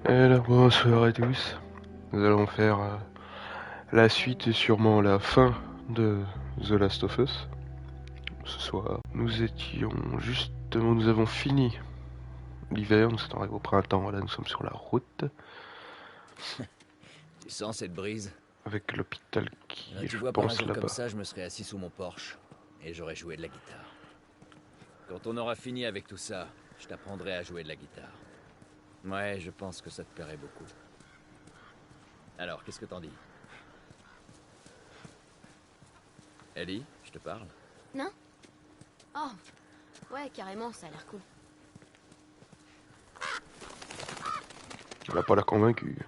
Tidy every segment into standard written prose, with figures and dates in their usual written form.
Alors bonsoir à tous. Nous allons faire la suite et sûrement la fin de The Last of Us. Ce soir, nous avons fini l'hiver, nous sommes arrivés au printemps, là nous sommes sur la route, Tu sens cette brise? avec l'hôpital qui est, Tu je vois, par un pense, jour comme là-bas. ça, je me serais assis sous mon Porsche et j'aurais joué de la guitare. Quand on aura fini avec tout ça, je t'apprendrai à jouer de la guitare. Ouais, je pense que ça te plairait beaucoup. Alors, qu'est-ce que t'en dis? Ellie, je te parle? Non? Oh, ouais, carrément, ça a l'air cool. Elle n'a pas l'air convaincue.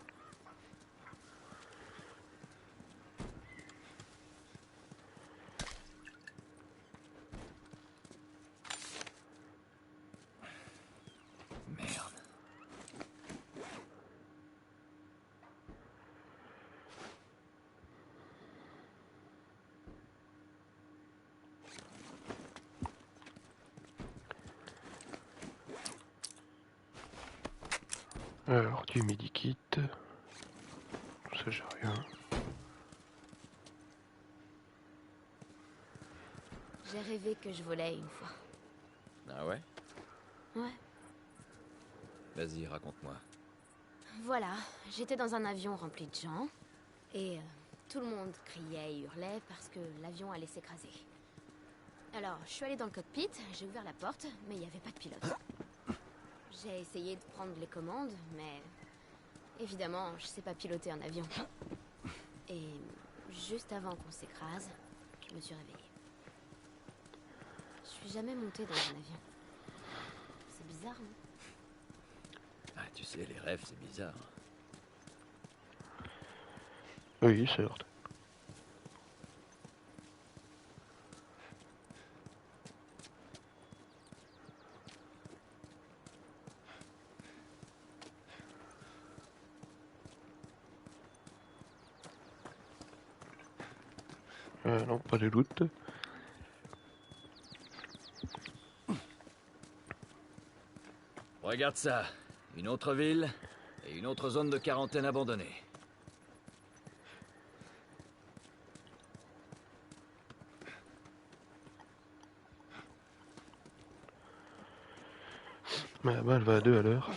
Merde. Alors, du medikit. Ça, j'ai rien. J'ai rêvé que je volais une fois. Ah ouais? Ouais. Vas-y, raconte-moi. Voilà, j'étais dans un avion rempli de gens. Et tout le monde criait et hurlait parce que l'avion allait s'écraser. Alors, je suis allée dans le cockpit, j'ai ouvert la porte, mais il n'y avait pas de pilote. J'ai essayé de prendre les commandes, mais... évidemment, je sais pas piloter un avion. Et juste avant qu'on s'écrase, je me suis réveillée. Je suis jamais montée dans un avion. C'est bizarre, non? Ah, tu sais, les rêves, c'est bizarre. Oui, c'est vrai. Non, pas de loot. Regarde ça. Une autre ville et une autre zone de quarantaine abandonnée. Ma balle va à 2 à l'heure.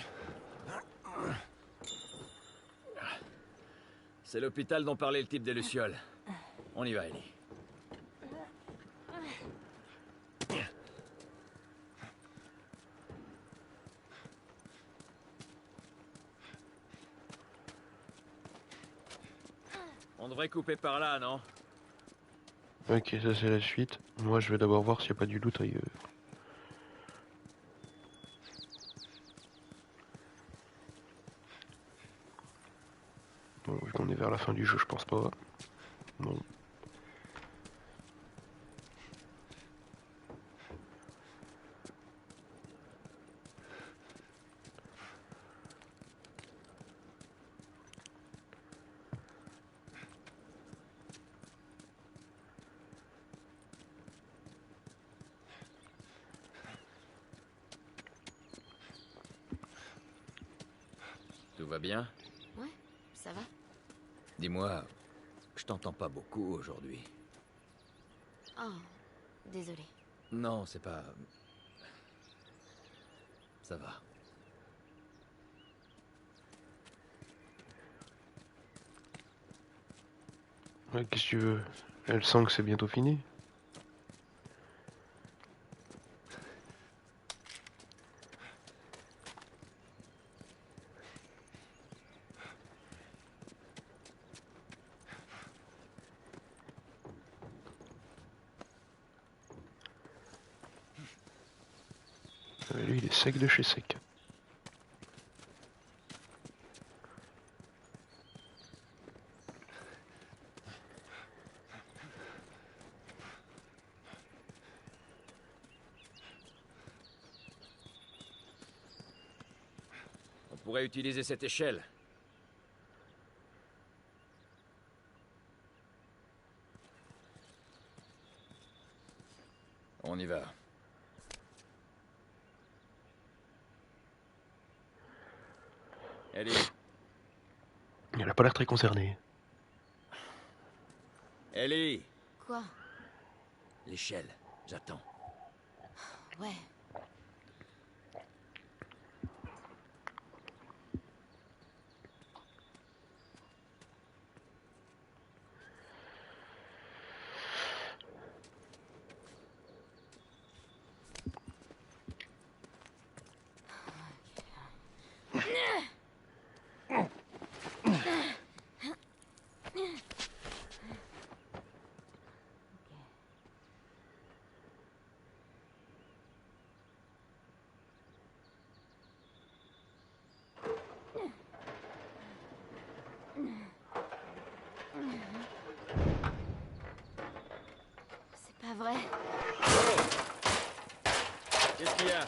C'est l'hôpital dont parlait le type des Lucioles. On y va, Ellie. On devrait couper par là, non? Ok, ça c'est la suite. Moi je vais d'abord voir s'il n'y a pas du loot ailleurs. Bon, vu qu'on est vers la fin du jeu, je pense pas. Bon. Tout va bien? Ouais, ça va. Dis-moi, je t'entends pas beaucoup aujourd'hui. Oh, désolée. Non, c'est pas... Ça va. Ouais, qu'est-ce que tu veux? Elle sent que c'est bientôt fini. Lui, il est sec de chez sec. On pourrait utiliser cette échelle. On y va. Ellie. Il a pas l'air très concerné. Ellie. Quoi? L'échelle. J'attends. Ouais. C'est pas vrai. Qu'est-ce qu'il y a?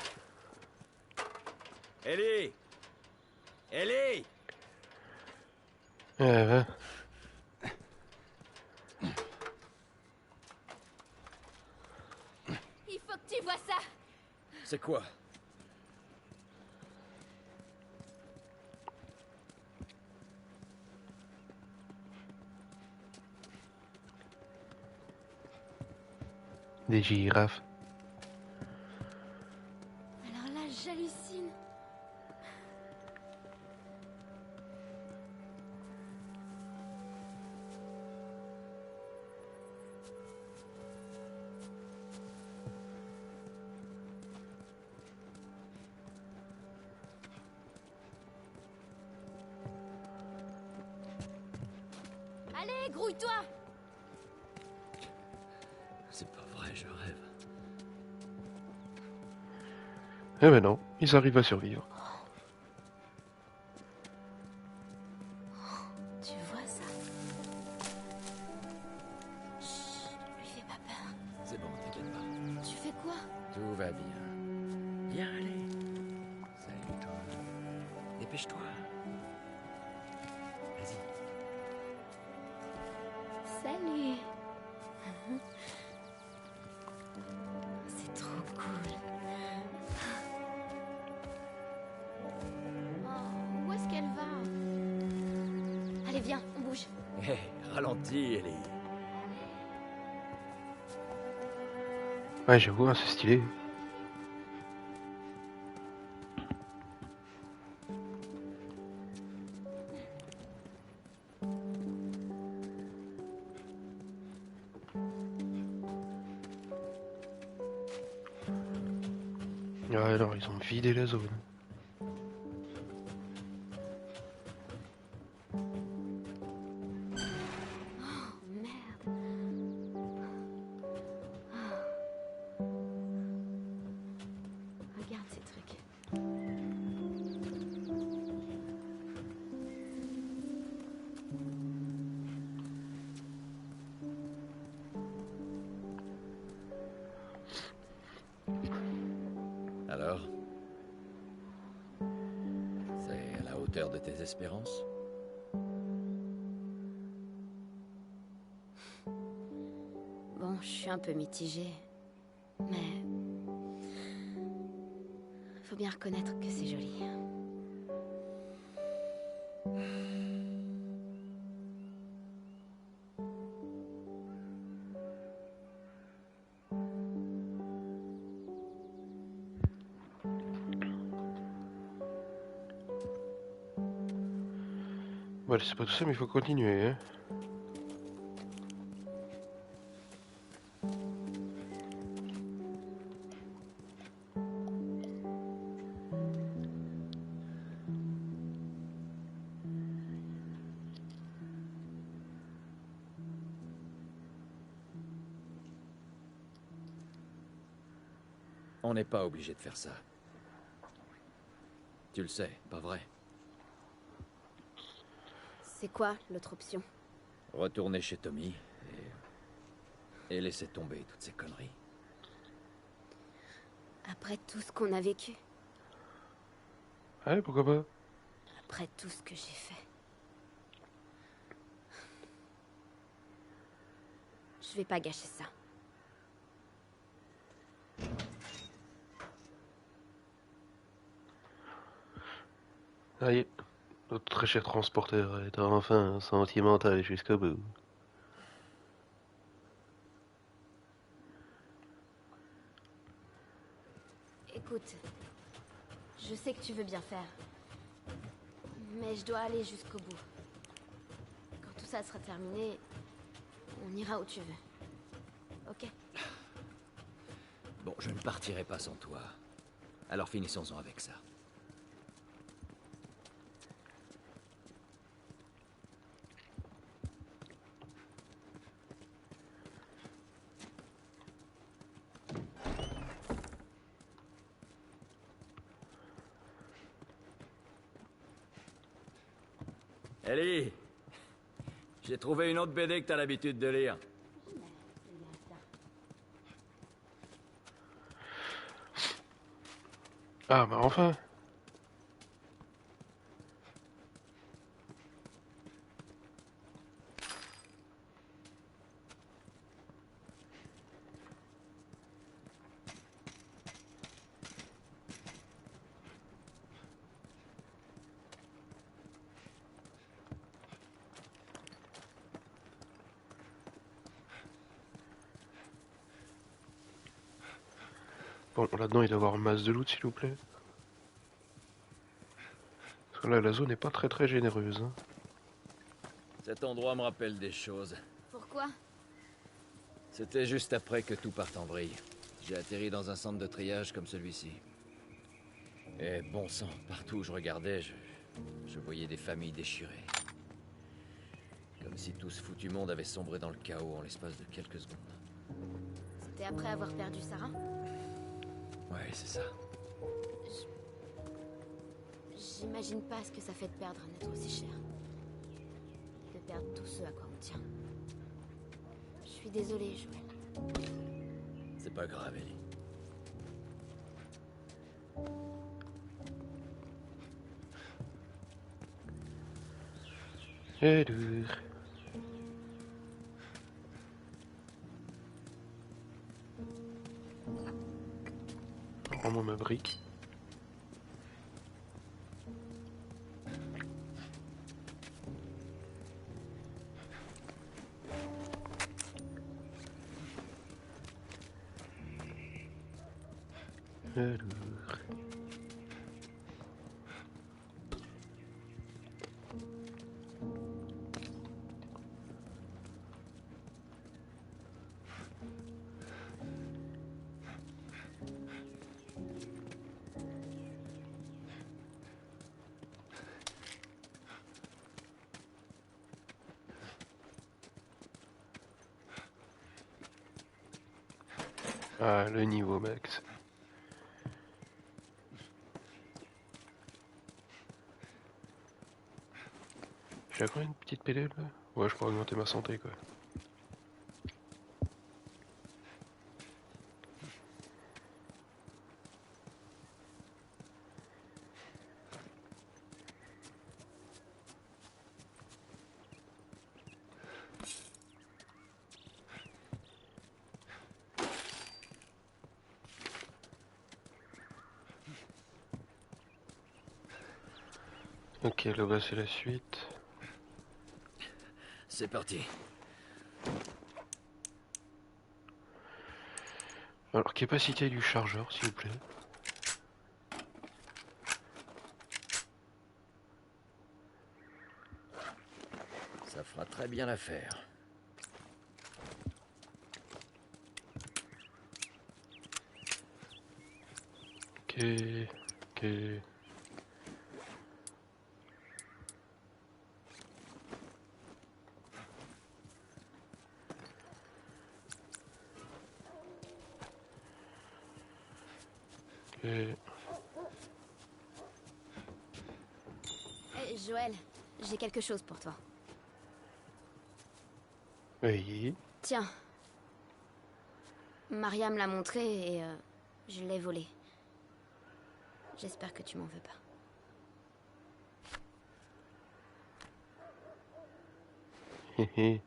Ellie. Ellie. Va. Il faut que tu vois ça. C'est quoi? Des girafes. Alors là, j'hallucine. Allez, grouille-toi. C'est pas vrai, je rêve. Eh ben non, ils arrivent à survivre. Tu vois ça? Chut, lui fais pas peur. C'est bon, t'inquiète pas. Tu fais quoi? Tout va bien. Viens, allez. Salut, toi. Dépêche-toi. Vas-y. Salut. C'est trop cool. Oh, où est-ce qu'elle va? Allez, viens, on bouge. Hé, ralentis, Ellie. Ouais, j'avoue, hein, c'est stylé. Ouais, alors ils ont vidé la zone. Merde. Regarde ces trucs. Alors? C'est à la hauteur de tes espérances? Bon, je suis un peu mitigée. Mais... faut bien reconnaître que c'est joli. Ouais, c'est pas tout ça, mais il faut continuer. Hein. On n'est pas obligé de faire ça. Tu le sais, pas vrai? C'est quoi l'autre option? Retourner chez Tommy et laisser tomber toutes ces conneries. Après tout ce qu'on a vécu, Ouais, pourquoi pas. après tout ce que j'ai fait. Je vais pas gâcher ça. Ça y est, Notre très cher transporteur est enfin sentimental jusqu'au bout. Écoute, je sais que tu veux bien faire, mais je dois aller jusqu'au bout. Quand tout ça sera terminé, on ira où tu veux. Ok? Bon, je ne partirai pas sans toi. Alors finissons-en avec ça. Ellie, j'ai trouvé une autre BD que t'as l'habitude de lire. Ah bah enfin. Bon, là-dedans, il doit y avoir masse de loot, s'il vous plaît. Parce que là, la zone n'est pas très généreuse. Hein. Cet endroit me rappelle des choses. Pourquoi? C'était juste après que tout parte en vrille. J'ai atterri dans un centre de triage comme celui-ci. Et bon sang, partout où je regardais, je voyais des familles déchirées. Comme si tout ce foutu monde avait sombré dans le chaos en l'espace de quelques secondes. C'était après avoir perdu Sarah? Ouais, c'est ça. J'imagine pas ce que ça fait de perdre un être aussi cher. De perdre tout ce à quoi on tient. Je suis désolée, Joël. C'est pas grave, Ellie. Et dur. Rends-moi ma brique. Et dur. Ah, le niveau max. J'ai encore une petite pilule là. Ouais, je pourrais augmenter ma santé quoi. Ok, là-bas c'est la suite. C'est parti. Alors, capacité du chargeur, s'il vous plaît. Ça fera très bien l'affaire. Ok, ok. Ok. Joël, j'ai quelque chose pour toi. Oui. Tiens. Maria me l'a montré et je l'ai volé. J'espère que tu m'en veux pas. Hé hé.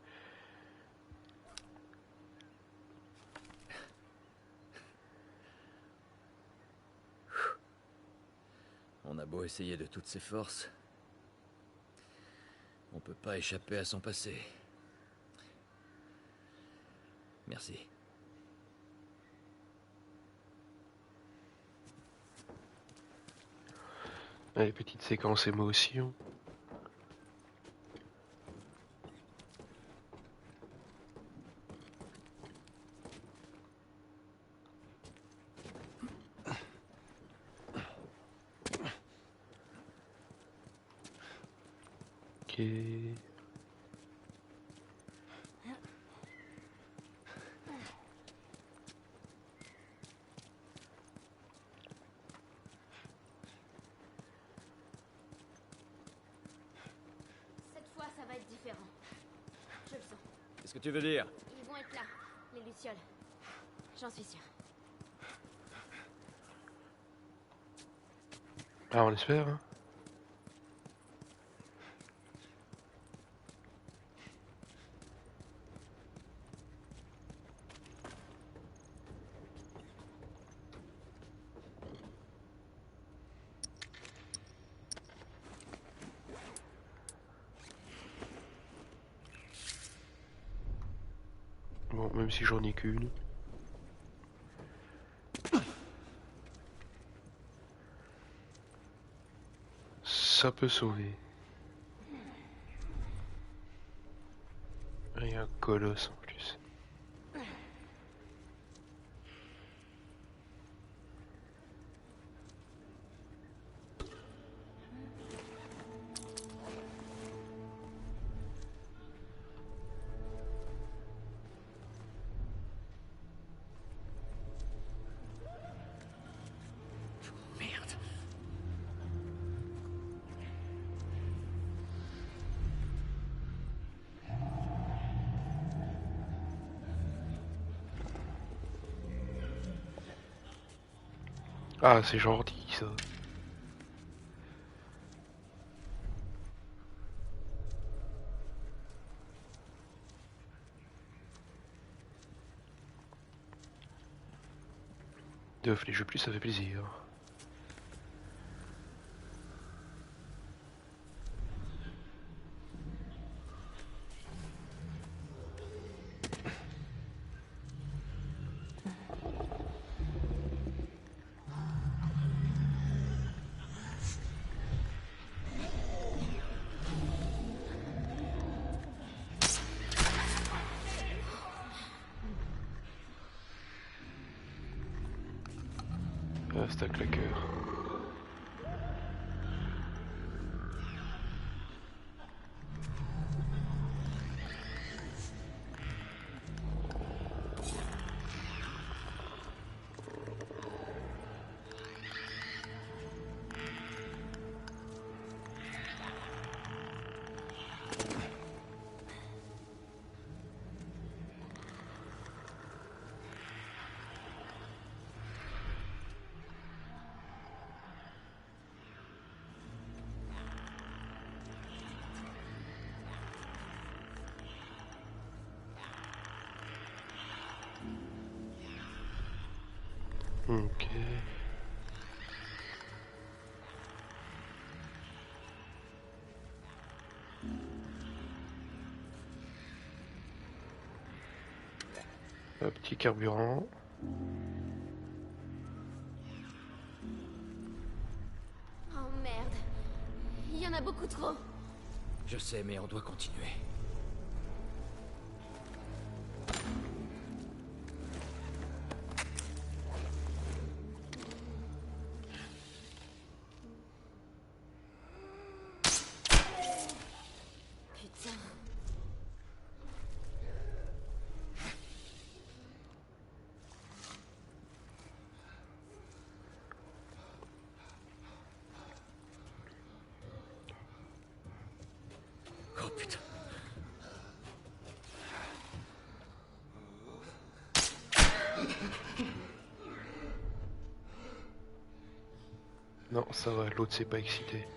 On a beau essayer de toutes ses forces, On peut pas échapper à son passé. Merci. Allez, petite séquence émotion. Ok. Cette fois, ça va être différent. Je le sens. Qu'est-ce que tu veux dire? Ils vont être là, les lucioles. J'en suis sûre. Ah, on espère, hein. Bon, même si j'en ai qu'une. Ça peut sauver. Il y a un colosse en plus. Merde. Ah, c'est gentil ça. Deux flèches de plus, ça fait plaisir. Ah, c'est un claqueur. Ok. Un petit carburant. Oh merde. Il y en a beaucoup trop. Je sais, mais on doit continuer. Putain. Oh putain. Non, ça va, l'autre s'est pas excité.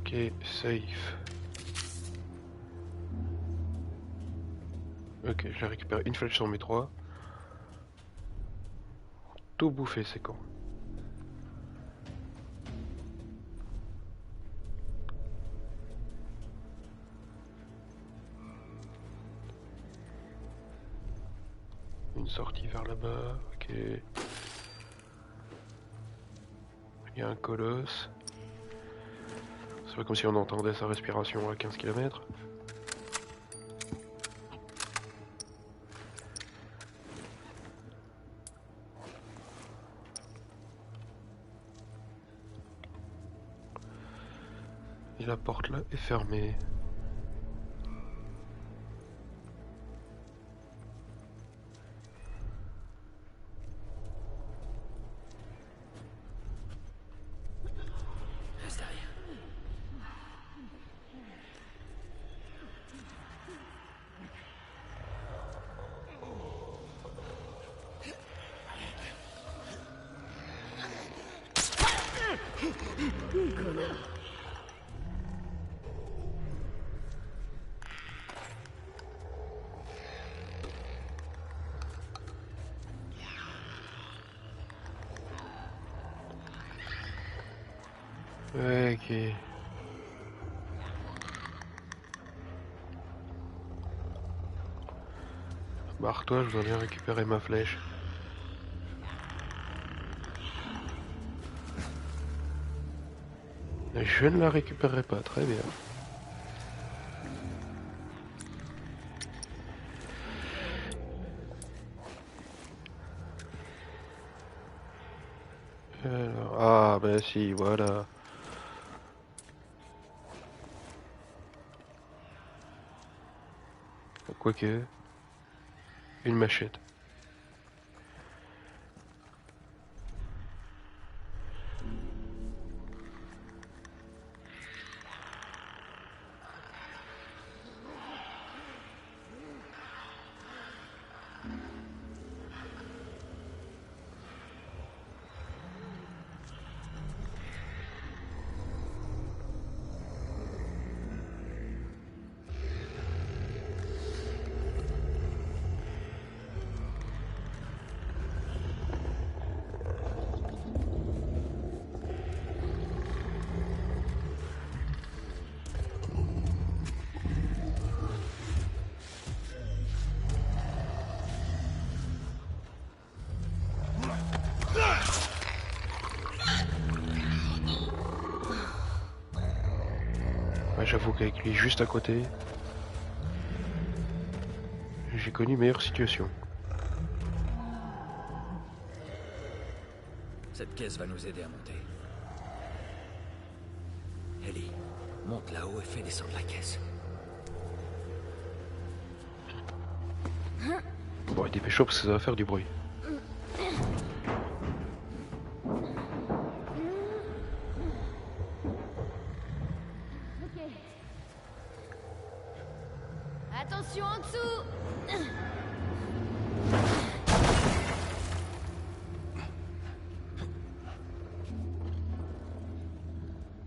Ok, safe. Ok, Ok, j'ai récupéré une flèche sur mes 3. Tout bouffé, c'est con. Une sortie vers là-bas, ok. Il y a un colosse. C'est pas comme si on entendait sa respiration à 15 km. Et la porte là est fermée. Reste derrière. Ouais, ok. Barre-toi, je dois bien récupérer ma flèche. Je ne la récupérerai pas, très bien. Alors, ah bah si, voilà. Quoique, une machette. Ouais, j'avoue qu'avec lui juste à côté, j'ai connu meilleure situation. Cette caisse va nous aider à monter. Ellie, monte là-haut et fais descendre la caisse. Bon, et dépêche-toi parce que ça va faire du bruit. Attention en dessous.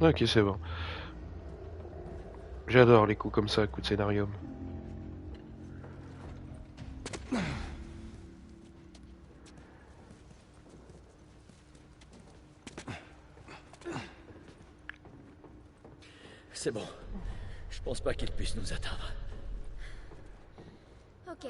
Ok, c'est bon. J'adore les coups comme ça, coups de scénarium. C'est bon. Je pense pas qu'il puisse nous atteindre. Ok.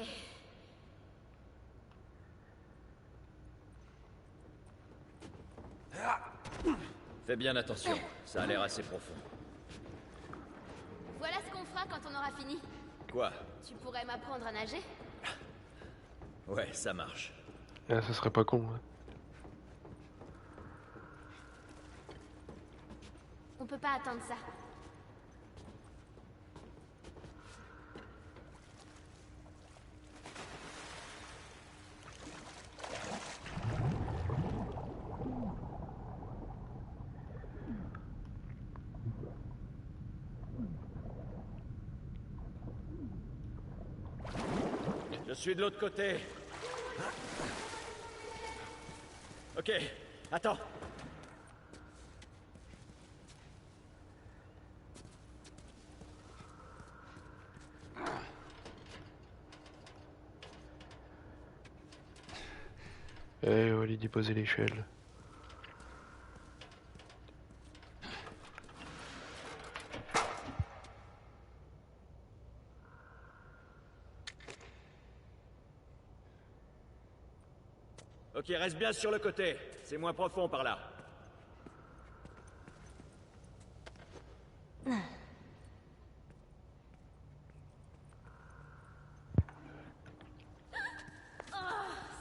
Fais bien attention, ça a l'air assez profond. Voilà ce qu'on fera quand on aura fini. Quoi? Tu pourrais m'apprendre à nager? Ouais, ça marche. Ah, ça serait pas con. Hein. On peut pas attendre ça. Je suis de l'autre côté. Ok, attends. Et on va aller déposer l'échelle. Ok, reste bien sur le côté. C'est moins profond par là.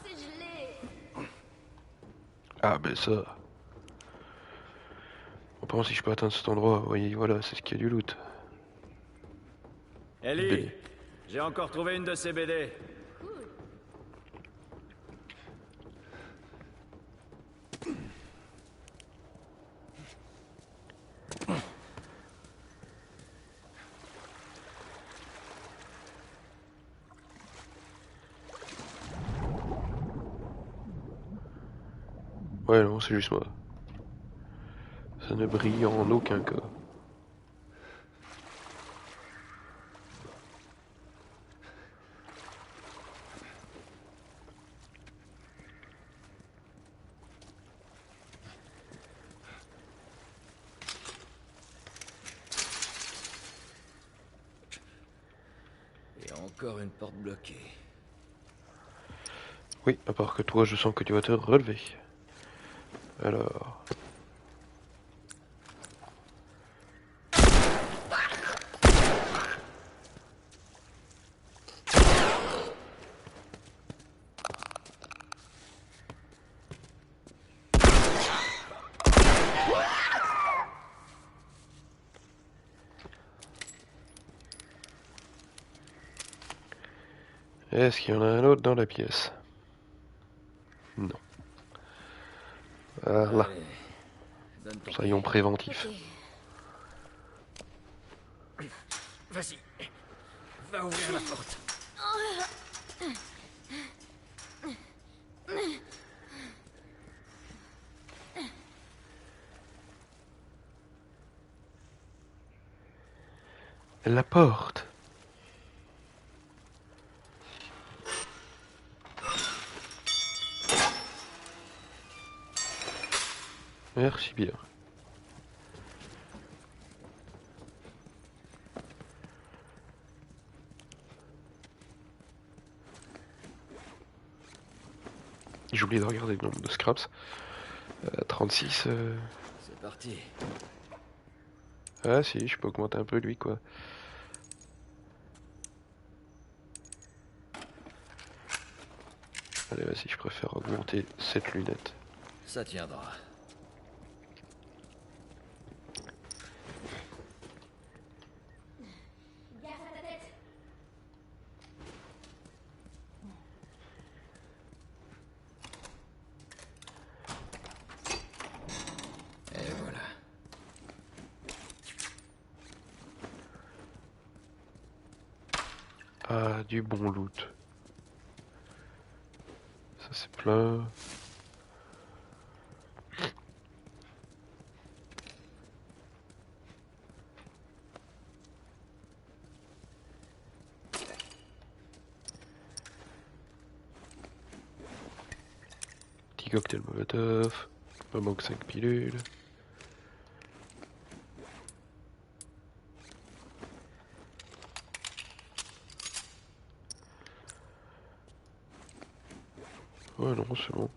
C'est gelé. Ah ben ça. On pense si je peux atteindre cet endroit. Vous voyez, voilà, c'est ce qu'il y a du loot. Ellie, BD. j'ai encore trouvé une de ces BD. Cool. Ouais, non, c'est juste moi. Ça ne brille en aucun cas. Et encore une porte bloquée. Oui, à part que toi, je sens que tu vas te relever. Alors... Est-ce qu'il y en a un autre dans la pièce? Non. Voilà. Allez, donne ton Soyons pied. préventifs. Ok. Vas-y, va ouvrir la porte. La porte. Merci bien. J'ai oublié de regarder le nombre de scraps. 36. C'est parti. Ah si, je peux augmenter un peu lui quoi. Allez vas-y, je préfère augmenter cette lunette. Ça tiendra. Garde ta tête. Et voilà. Ah, du bon loot. Ça c'est plein. Petit cocktail molotov. Il me manque 5 pilules. Ouais non, c'est bon.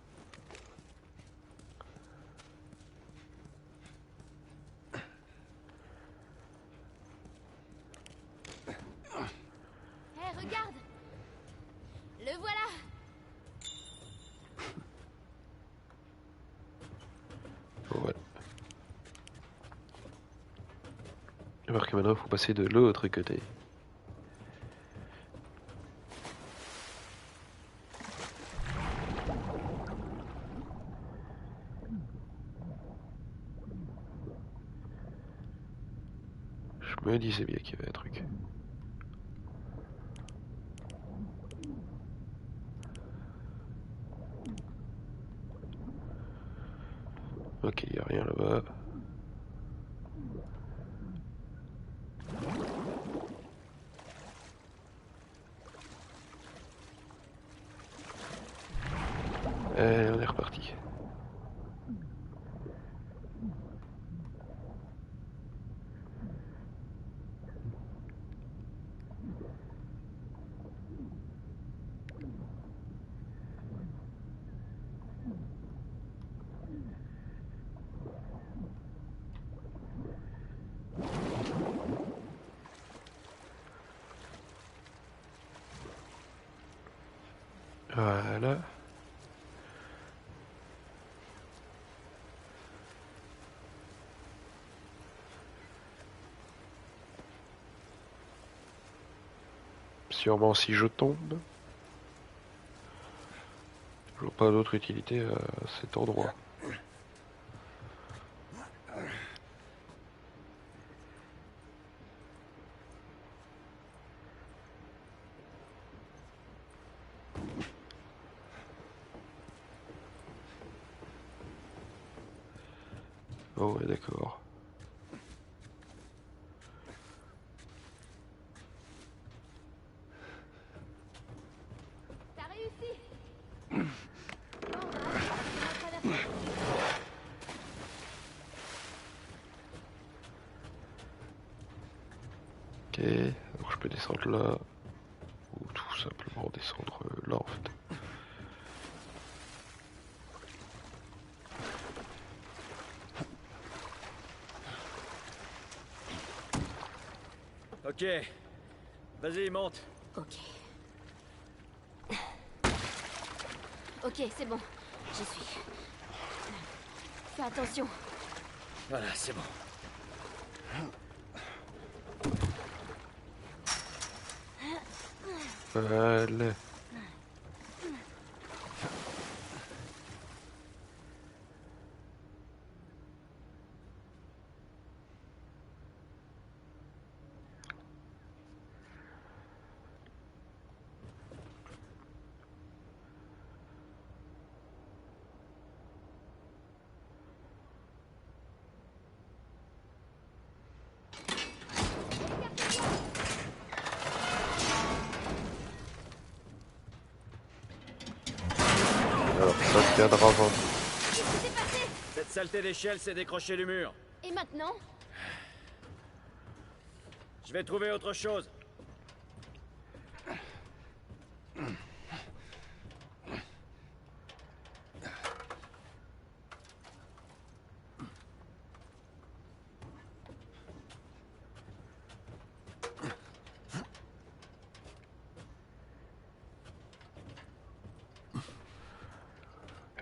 Hé, regarde. Le voilà. Ouais. Alors que maintenant, faut passer de l'autre côté. Je me disais bien qu'il y avait un truc. Ok, il n'y a rien là-bas. Allez, on reparti. Voilà. Sûrement si je tombe. Je vois pas d'autre utilité à cet endroit. Oh ouais, d'accord. T'as réussi. Bon, on va traverser. Ok, alors je peux descendre là. Ou tout simplement descendre là en fait. Ok. Vas-y, monte. Ok. Ok, c'est bon. J'y suis. Fais attention. Voilà, c'est bon. Allez. Alors ça tiendra avant. Qu'est-ce qui s'est passé? Cette saleté d'échelle s'est décrochée du mur. Et maintenant? Je vais trouver autre chose.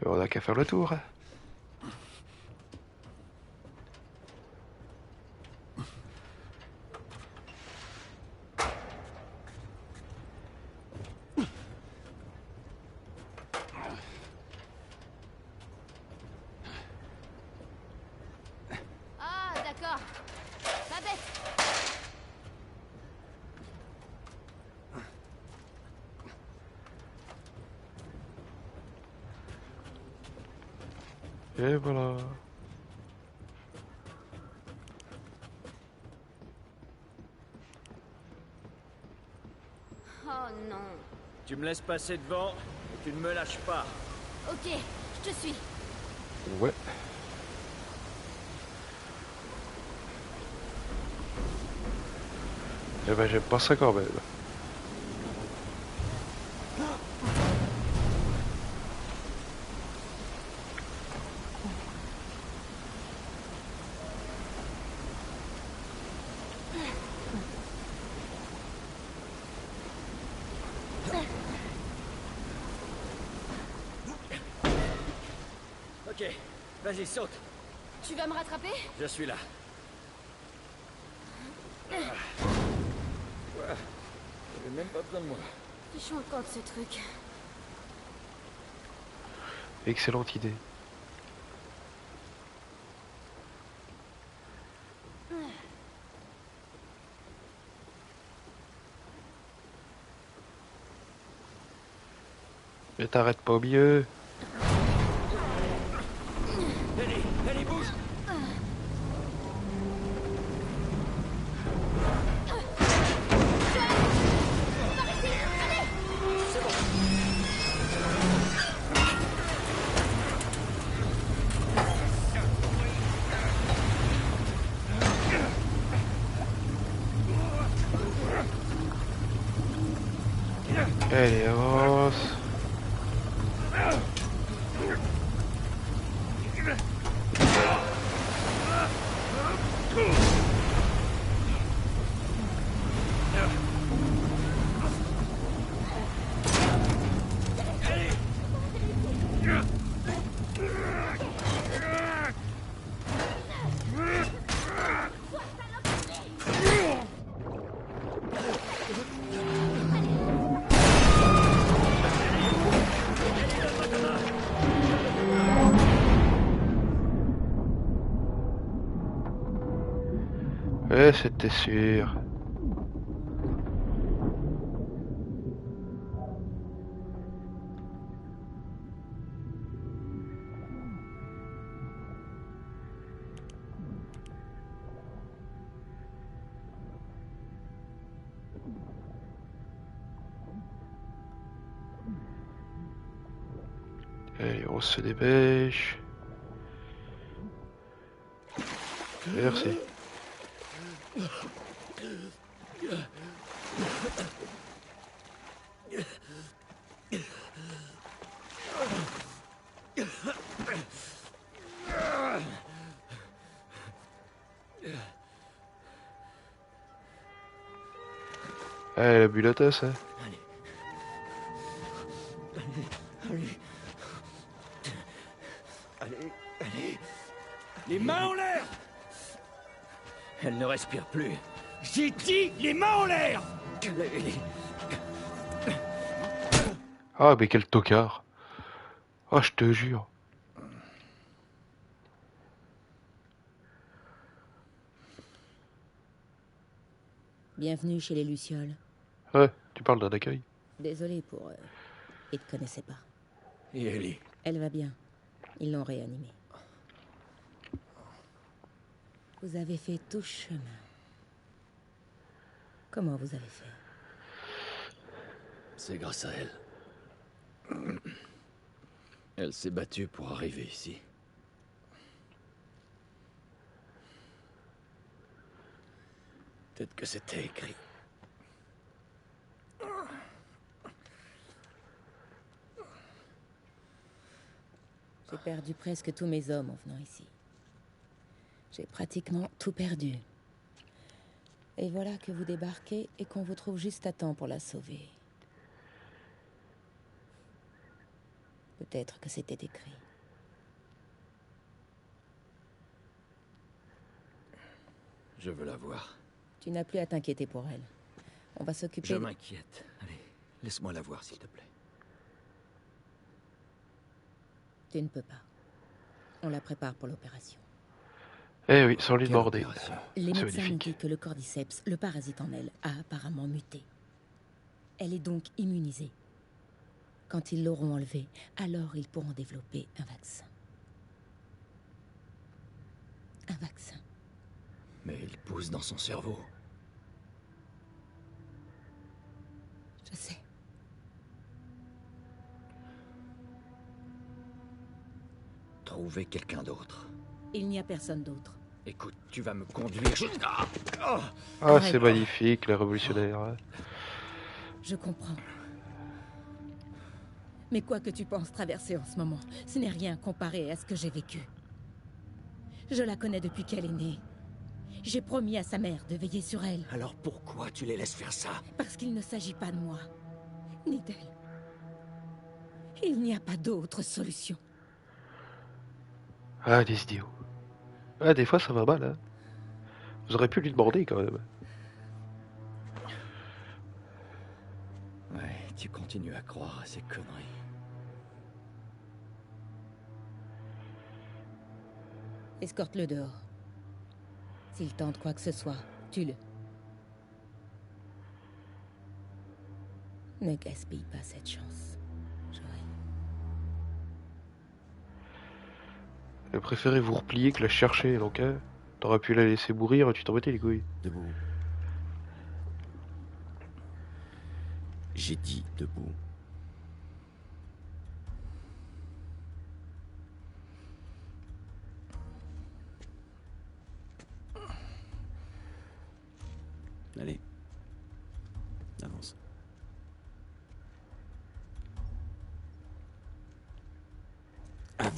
Et on a qu'à faire le tour. Ah, d'accord. Pas bête. Et voilà. Oh non. Tu me laisses passer devant et tu ne me lâches pas. Ok, je te suis. Ouais. Eh ben j'aime pas ça quand même. Ok, vas-y, saute. Tu vas me rattraper? Je suis là. Quoi? J'avais même pas besoin de moi. Je suis encore de ce truc. Excellente idée. Mais t'arrêtes pas au milieu. Ellie, bouge. C'est bon. Allez, avance. Ouais, c'était sûr. Allez, on se dépêche. Merci. Ah, elle a bu la tasse, hein. Allez. Les mains en l'air! Elle ne respire plus. J'ai dit les mains en l'air! Ah, mais quel tocard. Ah, je te jure. Bienvenue chez les Lucioles. Ouais, tu parles d'un accueil. Désolé pour... Ils te connaissaient pas. Et Ellie? Elle va bien. Ils l'ont réanimée. Vous avez fait tout chemin. Comment vous avez fait? C'est grâce à elle. Elle s'est battue pour arriver ici. Peut-être que c'était écrit. J'ai perdu presque tous mes hommes en venant ici. J'ai pratiquement tout perdu. Et voilà que vous débarquez et qu'on vous trouve juste à temps pour la sauver. Peut-être que c'était écrit. Je veux la voir. Tu n'as plus à t'inquiéter pour elle. On va s'occuper... Je m'inquiète. Allez, laisse-moi la voir, s'il te plaît. Tu ne peux pas. On la prépare pour l'opération. Eh oui, sans lui Quelle demander. opération? Les C'est médecins m'ont magnifique. dit que le cordyceps, le parasite en elle, a apparemment muté. Elle est donc immunisée. Quand ils l'auront enlevée, alors ils pourront développer un vaccin. Un vaccin. Mais il pousse dans son cerveau. Je sais. Trouver quelqu'un d'autre. Il n'y a personne d'autre. Écoute, tu vas me conduire jusqu'à... Oh, Ah, Arrête. c'est magnifique, les révolutionnaires. Ouais. Je comprends. Mais quoi que tu penses traverser en ce moment, ce n'est rien comparé à ce que j'ai vécu. Je la connais depuis qu'elle est née. J'ai promis à sa mère de veiller sur elle, alors pourquoi tu les laisses faire ça? parce qu'il ne s'agit pas de moi, ni d'elle. Il n'y a pas d'autre solution. Ah, des idiots. Ah, des fois, ça va mal, hein. Vous auriez pu lui demander, quand même. Ouais, tu continues à croire à ces conneries. Escorte-le dehors. S'il tente quoi que ce soit, tue-le. Ne gaspille pas cette chance, Joël. Elle préférait vous replier que la chercher, donc hein. T'aurais pu la laisser mourir et tu t'en mettais les couilles. Debout. J'ai dit debout. Allez. Avance.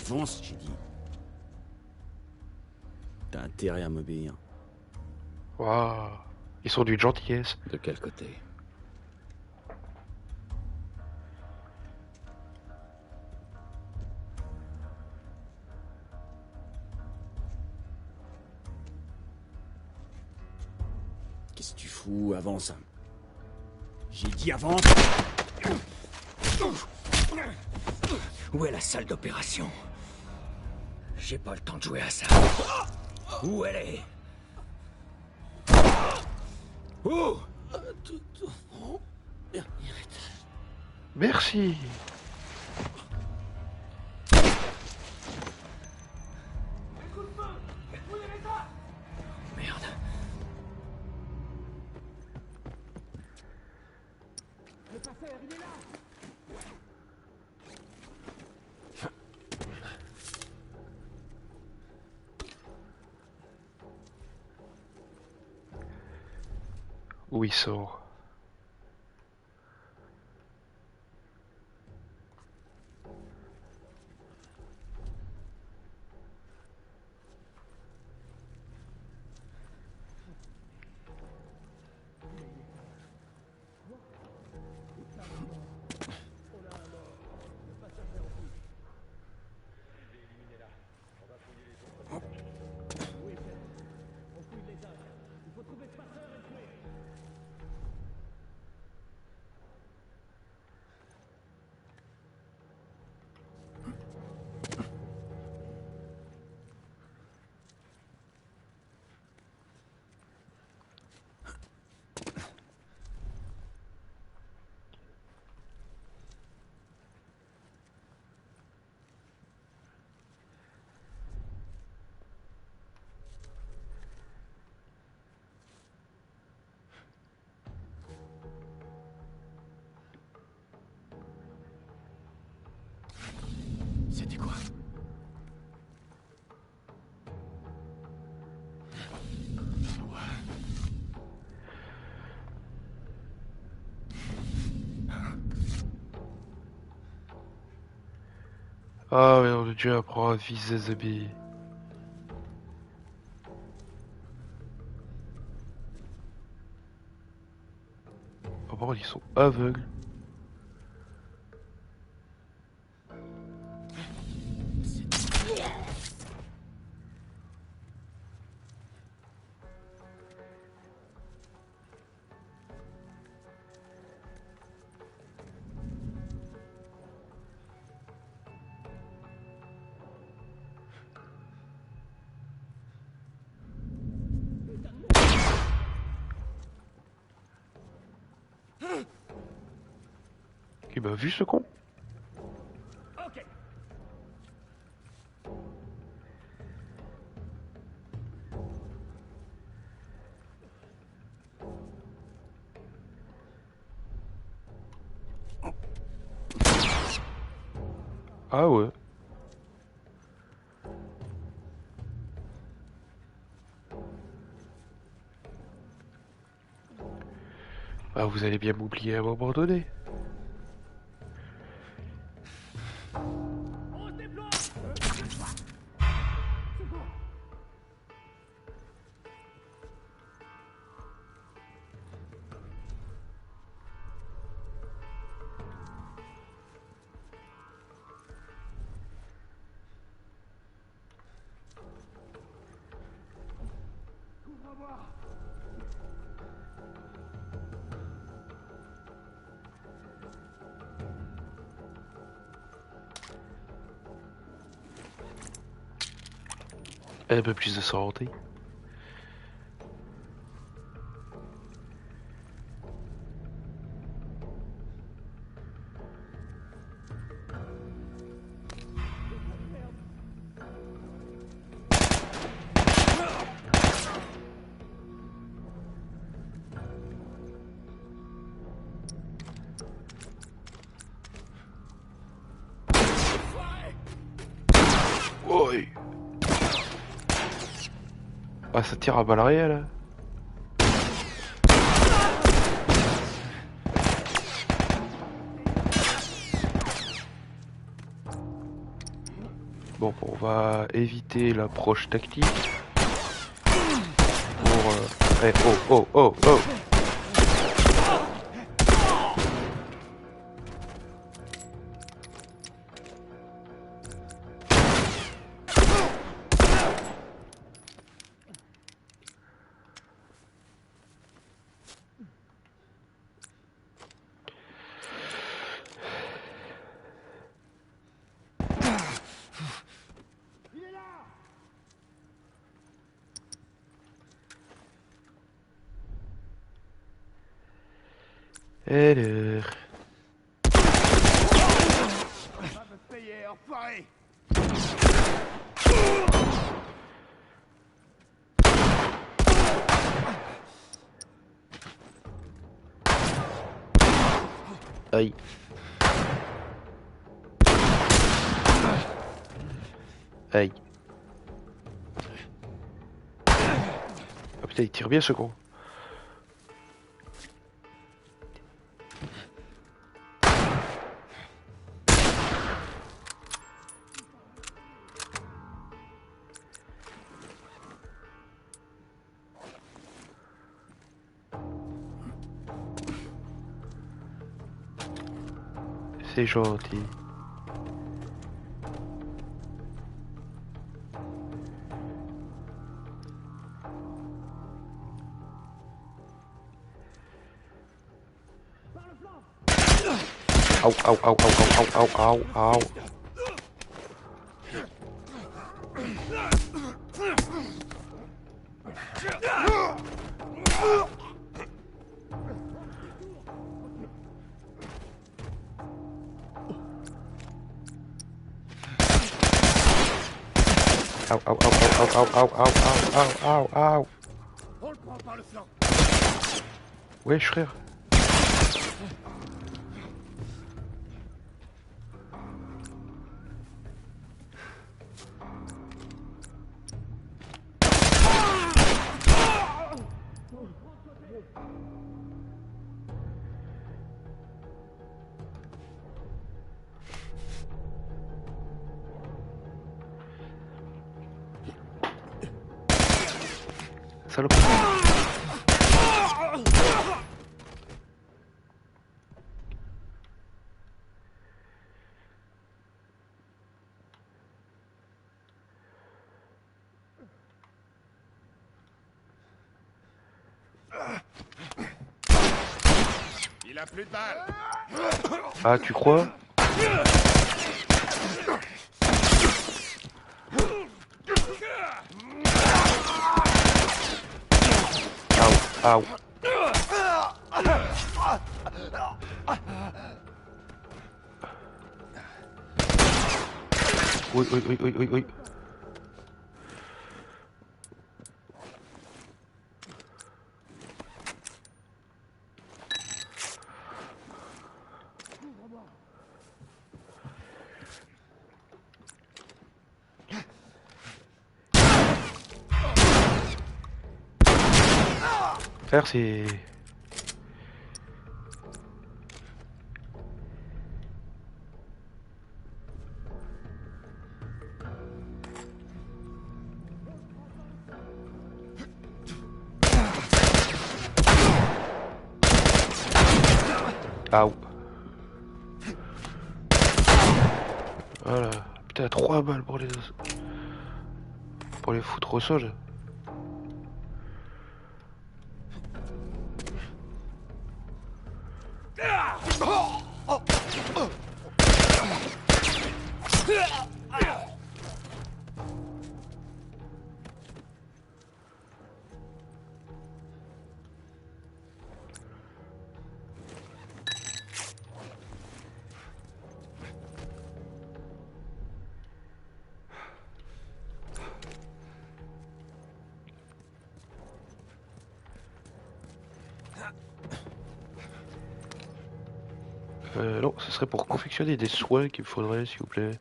Avance, j'ai dit. T'as intérêt à m'obéir. Waouh. Ils sont d'une gentillesse. De quel côté? Qu'est-ce que tu fous? Avance. J'ai dit avance. Où est la salle d'opération? J'ai pas le temps de jouer à ça. Où elle est? Où? Merci. Merde. Où il sort? C'était quoi? Ah, merde de Dieu, apprends à viser Zabi. Oh, par contre, ils sont aveugles. Il m'a vu ce con? Ok. Ah ouais. Ah, vous allez bien m'oublier à un moment donné. On se déploie. Un peu plus de santé. Oui. Ah, ça tire à balles réelles. Bon, on va éviter l'approche tactique. Pour... Eh, oh, oh, oh, oh! Alors... Aïe. Aïe. Ah putain, il tire bien ce con. C'est gentil. Au, au, au, au, au, au, au, au. Au, au, au, au, au, au, au, au, au, au. On le prend par le flanc. Wesh frère. Salope. Il a plus de balles. Ah, tu crois? Au, au. Oui, oui, oui, oui, oui, oui. Frère, c'est... Au. Voilà. Putain, 3 balles pour les... Pour les foutre au sol. Non, ce serait pour confectionner des soins qu'il me faudrait, s'il vous plaît.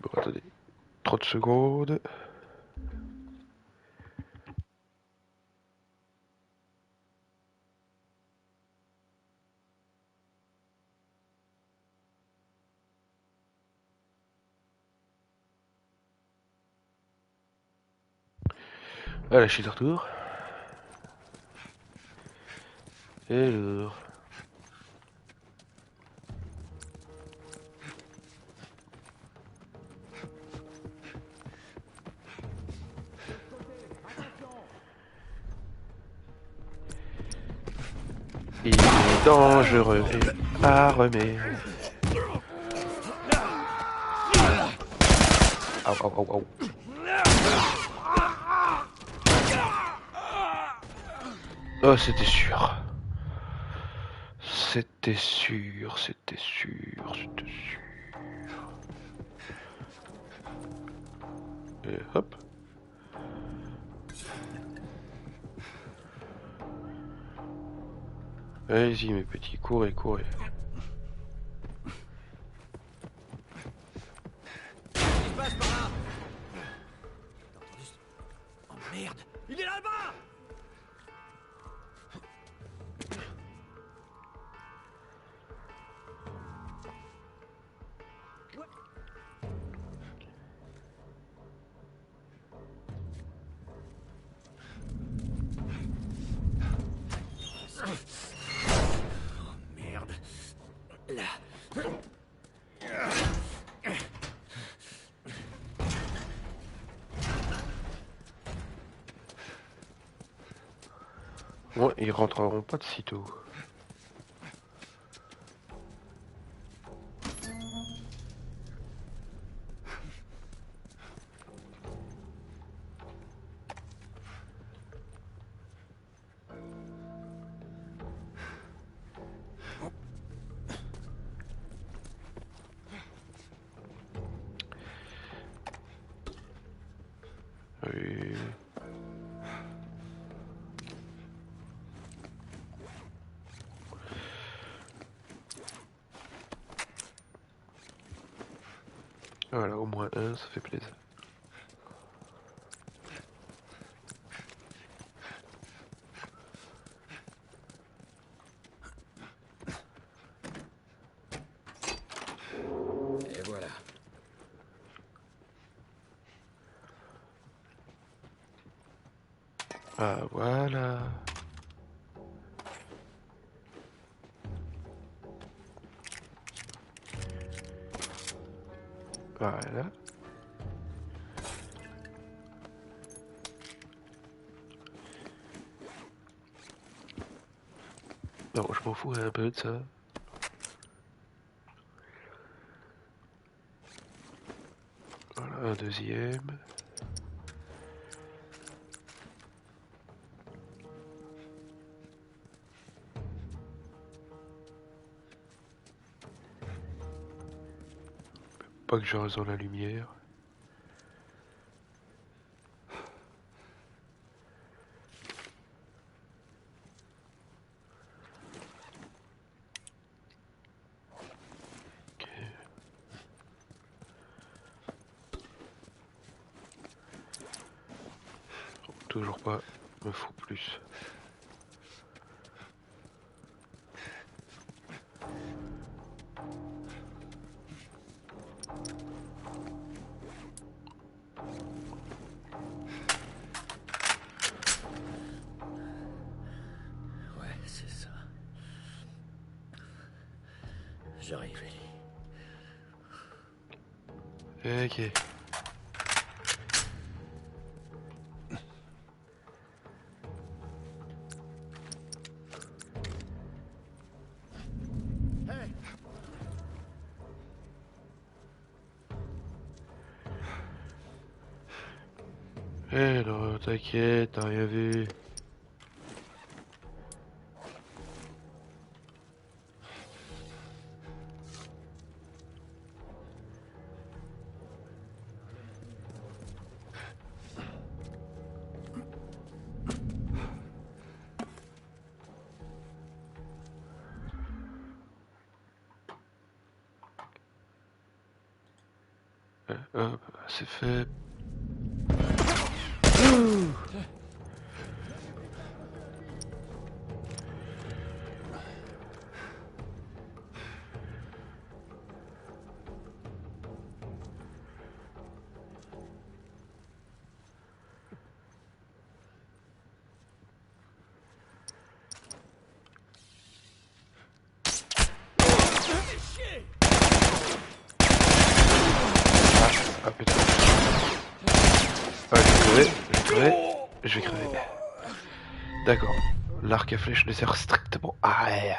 Bon, attendez. 30 secondes. Voilà, je suis de retour. Alors. Il est dangereux et armé. Au, au, au, au. Oh, c'était sûr. C'était sûr, c'était sûr, c'était sûr. Et hop. Allez-y mes petits, courez, courez. Qu'est-ce qui se passe par là? T'as entendu ça? Oh merde! Il est là-bas! Oh merde! Là. Bon, ils rentreront pas de sitôt. Oui. Voilà, au moins un, ça fait plaisir. Et voilà. Ah, voilà. Voilà. Non, je m'en fous un peu de ça. Voilà, un deuxième. Pas que je reste dans la lumière. Ok. Toujours pas, me faut plus. Ouais, c'est ça. J'arrive, Ellie. Ok. Eh non, t'inquiète, t'as rien vu. Hop, c'est fait. Ah putain. Ouais, je vais crever. D'accord. L'arc à flèche ne sert strictement à rien.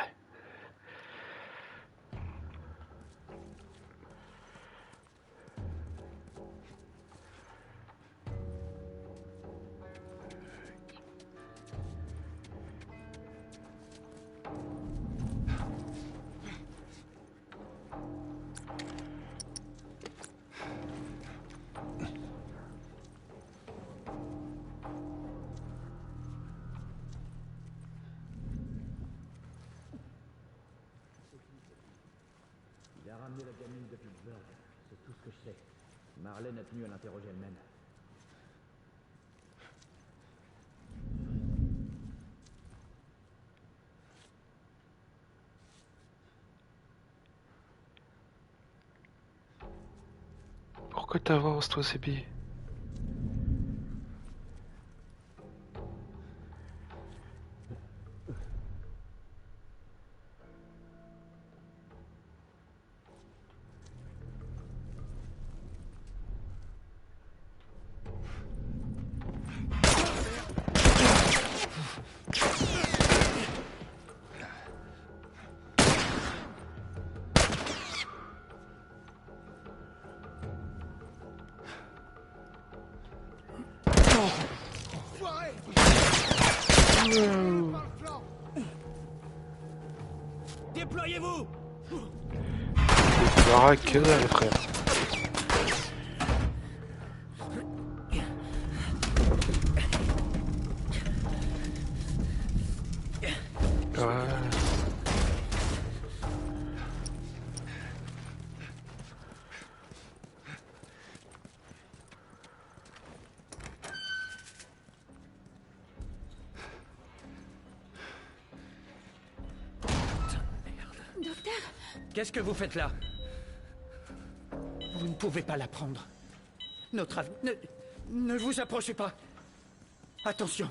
Il a ramené la gamine de Pittsburgh, c'est tout ce que je sais. Marlène a tenu à l'interroger elle-même. Pourquoi t'avances, toi, CP? Déployez-vous! Bara que dalle, frère. Voilà. Docteur, Qu'est-ce que vous faites là? Vous ne pouvez pas la prendre. Notre avis... Ne vous approchez pas. Attention.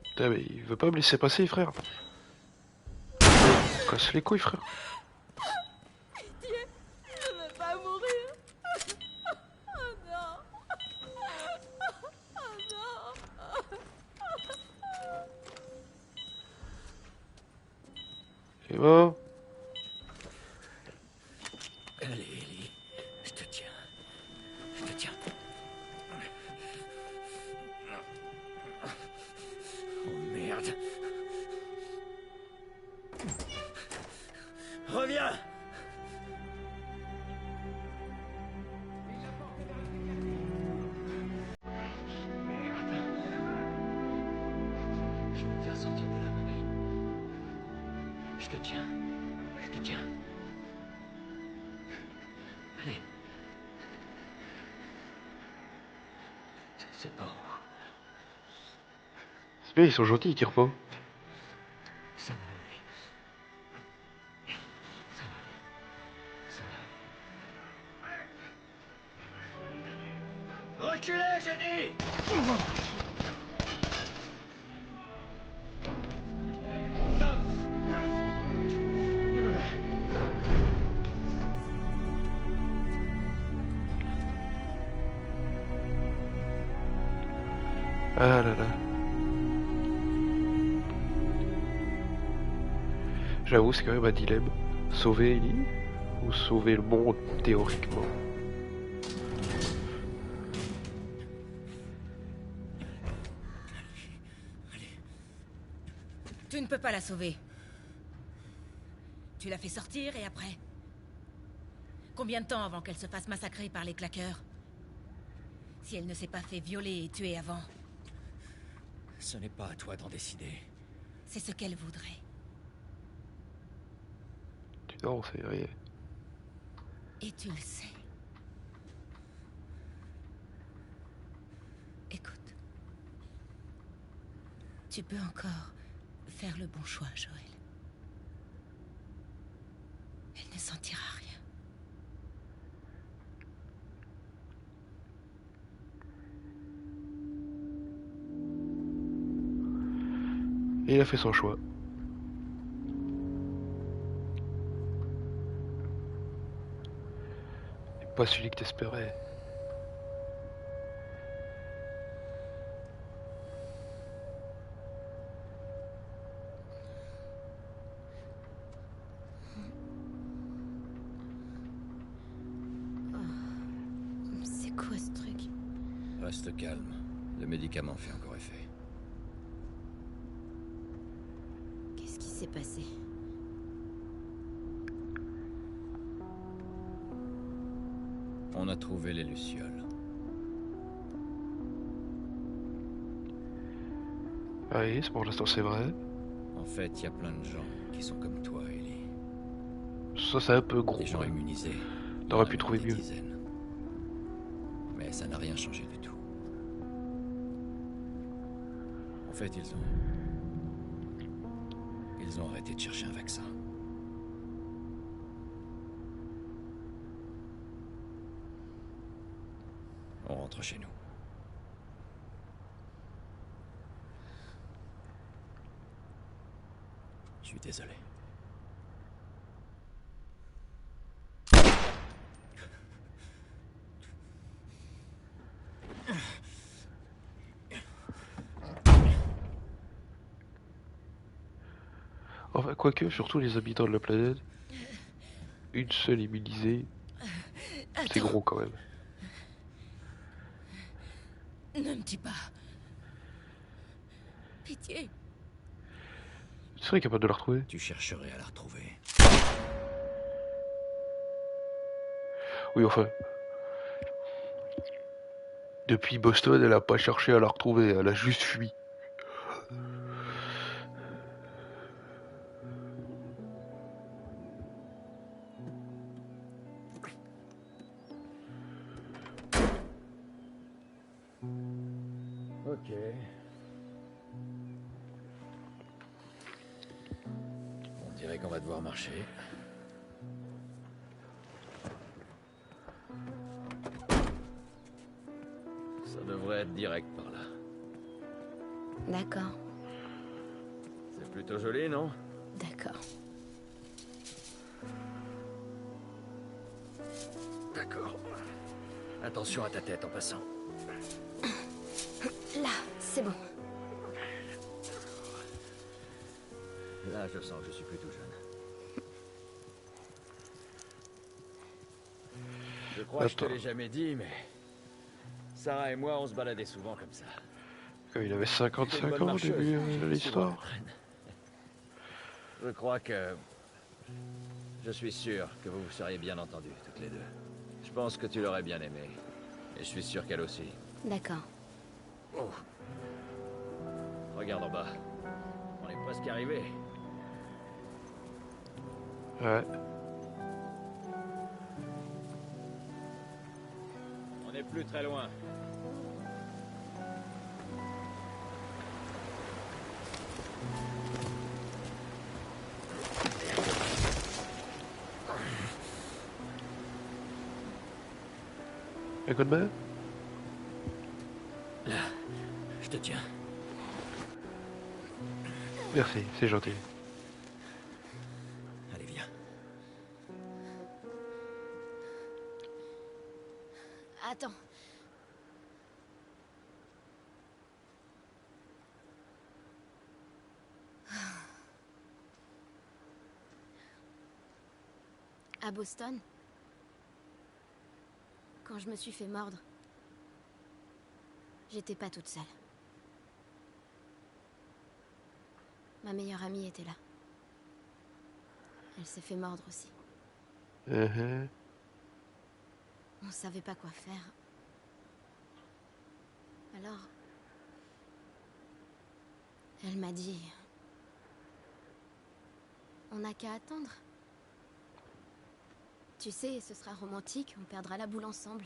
Putain, mais il veut pas me laisser passer, frère. Casse les couilles, frère. je veux pas mourir. Oh non. Oh non. C'est bon. Allez, Ellie. Je te tiens. Je te tiens. Oh merde. Reviens! Je vais me faire sortir de là, ma belle. Je te tiens. Je te tiens. Allez. C'est bon. C'est bien, ils sont gentils, ils tirent pas. Ça va aller. Ça va aller. Ça va aller. Reculez, j'ai dit! Ah là là. J'avoue, c'est quand même un dilemme. Sauver Ellie ou sauver le monde, théoriquement. Tu ne peux pas la sauver. Tu l'as fait sortir et après? Combien de temps avant qu'elle se fasse massacrer par les claqueurs? Si elle ne s'est pas fait violer et tuer avant, Ce n'est pas à toi d'en décider. c'est ce qu'elle voudrait. Non, c'est rien. Et tu le sais. Tu peux encore faire le bon choix, Joël. Elle ne sentira rien. Et il a fait son choix. Et pas celui que t'espérais. C'est quoi ce truc? Reste calme. Le médicament fait encore effet. Qu'est-ce qui s'est passé? On a trouvé les lucioles. Ah oui, pour l'instant c'est vrai. En fait, il y a plein de gens qui sont comme toi, Ellie. Ça c'est un peu gros. Des gens immunisés. T'aurais Il y en a pu même trouver des mieux. dizaines. Mais ça n'a rien changé du tout. En fait, ils ont arrêté de chercher un vaccin. On rentre chez nous. Je suis désolé. Enfin, quoique, surtout les habitants de la planète, une seule immunisée, c'est gros quand même. Ne me dis pas. Pitié. Tu serais capable de la retrouver? Tu chercherais à la retrouver. Oui, enfin. Depuis Boston, elle a pas cherché à la retrouver, elle a juste fui. Ok. On dirait qu'on va devoir marcher. Ça devrait être direct par là. D'accord, C'est plutôt joli, non? d'accord. D'accord. Attention à ta tête en passant. Là, c'est bon. Là, je sens que je suis plus tout jeune. Je crois que je te Attends. l'ai jamais dit, mais... Sarah et moi, on se baladait souvent comme ça. Il avait C'était une 55 bonne ans au marcheuse. début de Souvent à la l'histoire. traîne. Je crois que... Je suis sûr que vous vous seriez bien entendus, toutes les deux. Je pense que tu l'aurais bien aimé. Et je suis sûr qu'elle aussi. D'accord. Oh. Regarde en bas. On est presque arrivé. Ouais. On n'est plus très loin. Un coup de main? Là, je te tiens. Merci, c'est gentil. Allez, viens. Attends. À Boston, quand je me suis fait mordre, j'étais pas toute seule. Ma meilleure amie était là. Elle s'est fait mordre aussi. On savait pas quoi faire. Alors, elle m'a dit... On n'a qu'à attendre. Tu sais, ce sera romantique, on perdra la boule ensemble.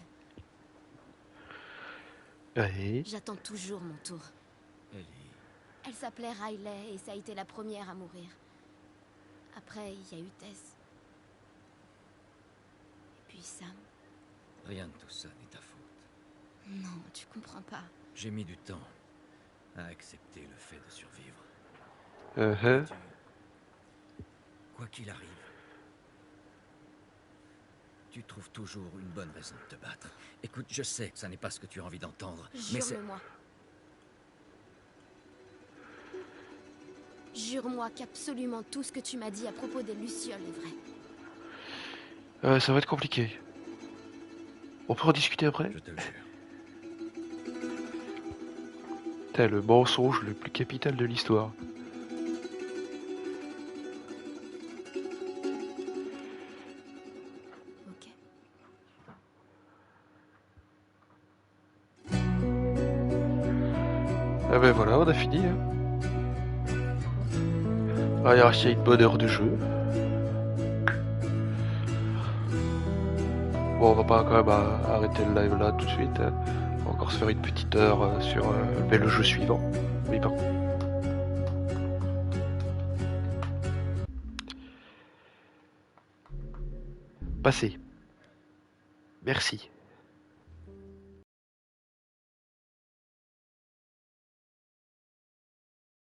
Ouais. J'attends toujours mon tour. Ellie. Elle s'appelait Riley et ça a été la première à mourir. Après, il y a eu Tess. Et puis Sam. Rien de tout ça n'est ta faute. Non, tu comprends pas. J'ai mis du temps à accepter le fait de survivre. Uh-huh. Quoi qu'il arrive, tu trouves toujours une bonne raison de te battre. Écoute, je sais que ça n'est pas ce que tu as envie d'entendre, mais c'est... Jure-le-moi. Jure-moi qu'absolument tout ce que tu m'as dit à propos des Lucioles est vrai. Ça va être compliqué. On peut en discuter après? Je te le jure. T'as le mensonge le plus capital de l'histoire. Ok. Ah ben voilà, on a fini. Hein. Ah, il reste une bonne heure de jeu. Bon, on va pas quand même arrêter le live là tout de suite. Hein. On va encore se faire une petite heure sur le jeu suivant. Oui, pardon. Passé. Merci.